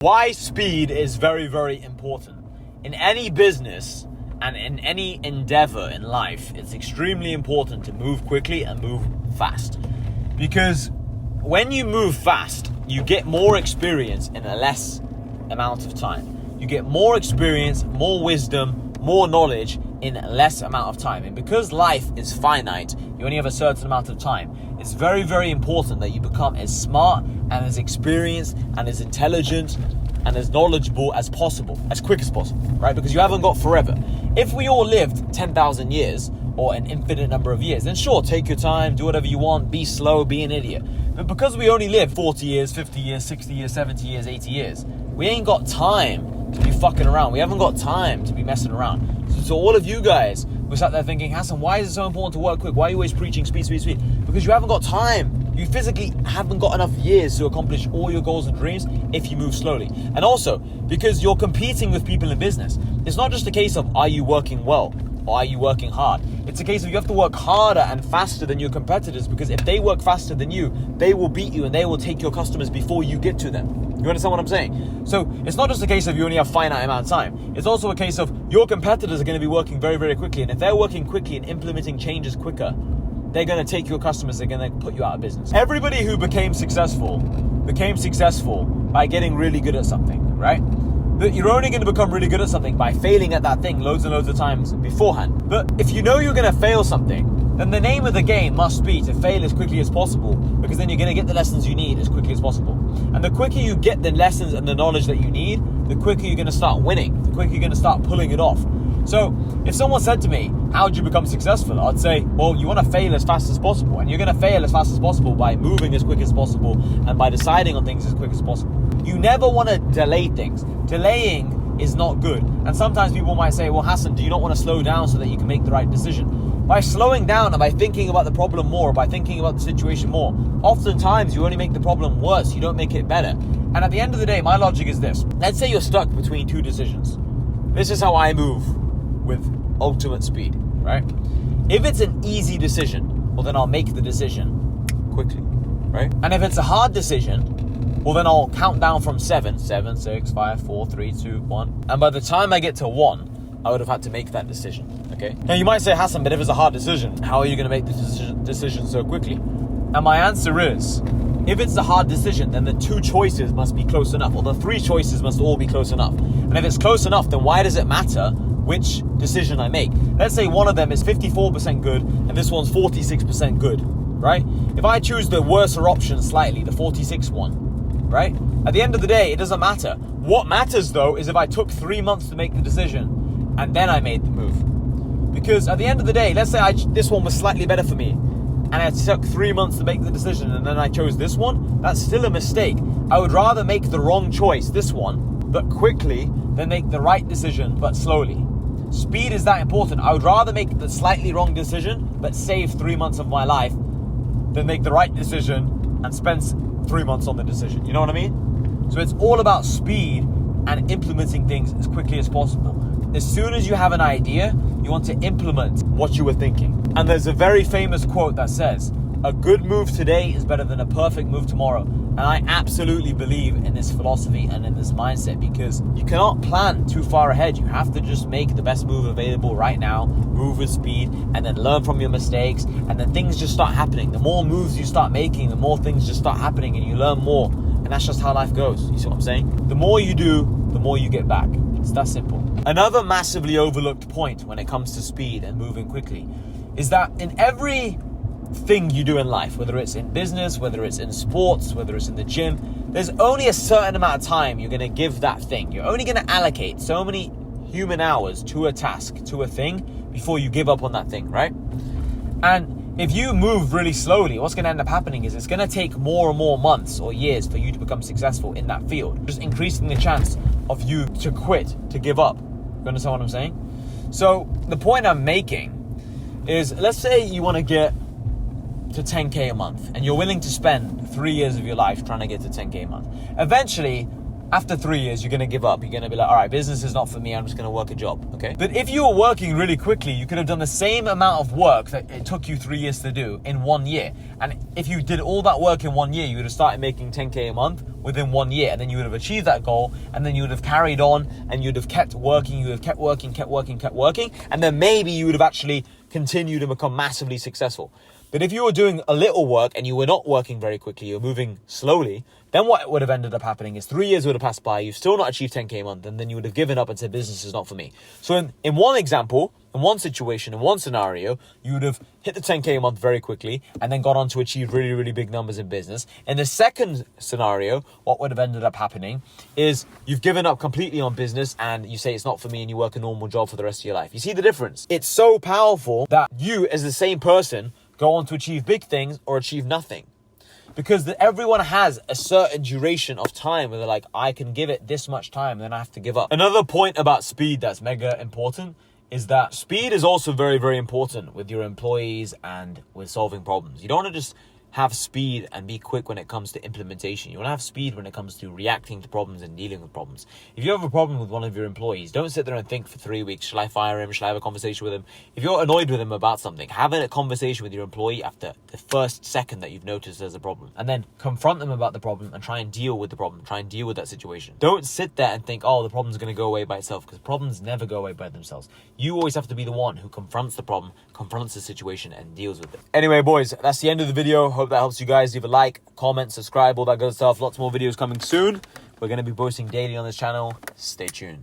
Why speed is very, very important. In any business and in any endeavor in life, it's extremely important to move quickly and move fast. Because when you move fast, you get more experience in a less amount of time. You get more experience, more wisdom, more knowledge in less amount of time. And because life is finite, you only have a certain amount of time. It's very, very important that you become as smart and as experienced and as intelligent and as knowledgeable as possible, as quick as possible, right? Because you haven't got forever. If we all lived 10,000 years or an infinite number of years, then sure, take your time, do whatever you want, be slow, be an idiot. But because we only live 40 years, 50 years, 60 years, 70 years, 80 years, we ain't got time to be fucking around. We haven't got time to be messing around. So all of you guys who sat there thinking, Hassan, why is it so important to work quick? Why are you always preaching speed, speed, speed? Because you haven't got time. You physically haven't got enough years to accomplish all your goals and dreams if you move slowly. And also, because you're competing with people in business. It's not just a case of, are you working well? Or are you working hard? It's a case of you have to work harder and faster than your competitors, because if they work faster than you, they will beat you and they will take your customers before you get to them. You understand what I'm saying? So it's not just a case of you only have a finite amount of time. It's also a case of your competitors are going to be working very, very quickly. And if they're working quickly and implementing changes quicker, they're going to take your customers, they're going to put you out of business. Everybody who became successful by getting really good at something, right? But you're only going to become really good at something by failing at that thing loads and loads of times beforehand. But if you know you're going to fail something, then the name of the game must be to fail as quickly as possible, because then you're going to get the lessons you need as quickly as possible. And the quicker you get the lessons and the knowledge that you need, the quicker you're going to start winning, the quicker you're going to start pulling it off. So if someone said to me, how do you become successful? I'd say, well, you want to fail as fast as possible. And you're going to fail as fast as possible by moving as quick as possible and by deciding on things as quick as possible. You never want to delay things. Delaying is not good. And sometimes people might say, well, Hassan, do you not want to slow down so that you can make the right decision? By slowing down and by thinking about the problem more, by thinking about the situation more, oftentimes you only make the problem worse. You don't make it better. And at the end of the day, my logic is this. Let's say you're stuck between two decisions. This is how I move with ultimate speed, right? If it's an easy decision, well, then I'll make the decision quickly, right? And if it's a hard decision, well, then I'll count down from 7, 6, 5, 4, 3, 2, 1. And by the time I get to 1, I would have had to make that decision, okay? Now you might say, Hassan, but if it's a hard decision, how are you going to make the decision so quickly? And my answer is, if it's a hard decision, then the 2 choices must be close enough, or the 3 choices must all be close enough. And if it's close enough, then why does it matter which decision I make? Let's say one of them is 54% good and this one's 46% good, right? If I choose the worser option slightly, the 46 one, right? At the end of the day, it doesn't matter. What matters though is if I took 3 months to make the decision and then I made the move. Because at the end of the day, let's say this one was slightly better for me and it took 3 months to make the decision and then I chose this one, that's still a mistake. I would rather make the wrong choice, this one, but quickly, than make the right decision, but slowly. Speed is that important. I would rather make the slightly wrong decision, but save 3 months of my life, than make the right decision and spend 3 months on the decision. You know what I mean? So it's all about speed and implementing things as quickly as possible. As soon as you have an idea, you want to implement what you were thinking. And there's a very famous quote that says, a good move today is better than a perfect move tomorrow. And I absolutely believe in this philosophy and in this mindset, because you cannot plan too far ahead. You have to just make the best move available right now, move with speed, and then learn from your mistakes, and then things just start happening. The more moves you start making, the more things just start happening and you learn more. And that's just how life goes. You see what I'm saying? The more you do, the more you get back. It's that simple. Another massively overlooked point when it comes to speed and moving quickly is that in every thing you do in life, whether it's in business, whether it's in sports, whether it's in the gym, there's only a certain amount of time you're going to give that thing. You're only going to allocate so many human hours to a task, to a thing, before you give up on that thing, right? And if you move really slowly, what's going to end up happening is it's going to take more and more months or years for you to become successful in that field, just increasing the chance of you to quit, to give up. You understand what I'm saying? So the point I'm making is, let's say you want to get to 10K a month and you're willing to spend 3 years of your life trying to get to 10K a month. Eventually, After 3 years, you're going to give up. You're going to be like, all right, business is not for me. I'm just going to work a job, okay? But if you were working really quickly, you could have done the same amount of work that it took you 3 years to do in 1 year. And if you did all that work in 1 year, you would have started making 10K a month within 1 year. And then you would have achieved that goal. And then you would have carried on and you'd have kept working. You would have kept working. And then maybe you would have actually continued and become massively successful. But if you were doing a little work and you were not working very quickly, you were moving slowly, then what would have ended up happening is 3 years would have passed by, you've still not achieved 10K a month, and then you would have given up and said, business is not for me. So in one example, in one situation, in one scenario, you would have hit the 10K a month very quickly and then got on to achieve really, really big numbers in business. In the second scenario, what would have ended up happening is you've given up completely on business and you say it's not for me and you work a normal job for the rest of your life. You see the difference? It's so powerful that you, as the same person, go on to achieve big things or achieve nothing. Because everyone has a certain duration of time where they're like, I can give it this much time, and then I have to give up. Another point about speed that's mega important is that speed is also very, very important with your employees and with solving problems. You don't want to just have speed and be quick when it comes to implementation. You want to have speed when it comes to reacting to problems and dealing with problems. If you have a problem with one of your employees, don't sit there and think for 3 weeks, shall I fire him? Shall I have a conversation with him? If you're annoyed with him about something, have a conversation with your employee after the first second that you've noticed there's a problem. And then confront them about the problem and try and deal with the problem. Try and deal with that situation. Don't sit there and think, oh, the problem's going to go away by itself, because problems never go away by themselves. You always have to be the one who confronts the problem, confronts the situation, and deals with it. Anyway, boys, that's the end of the video. Hope that helps you guys. Leave a like, comment, subscribe, all that good stuff. Lots more videos coming soon. We're going to be posting daily on this channel. Stay tuned.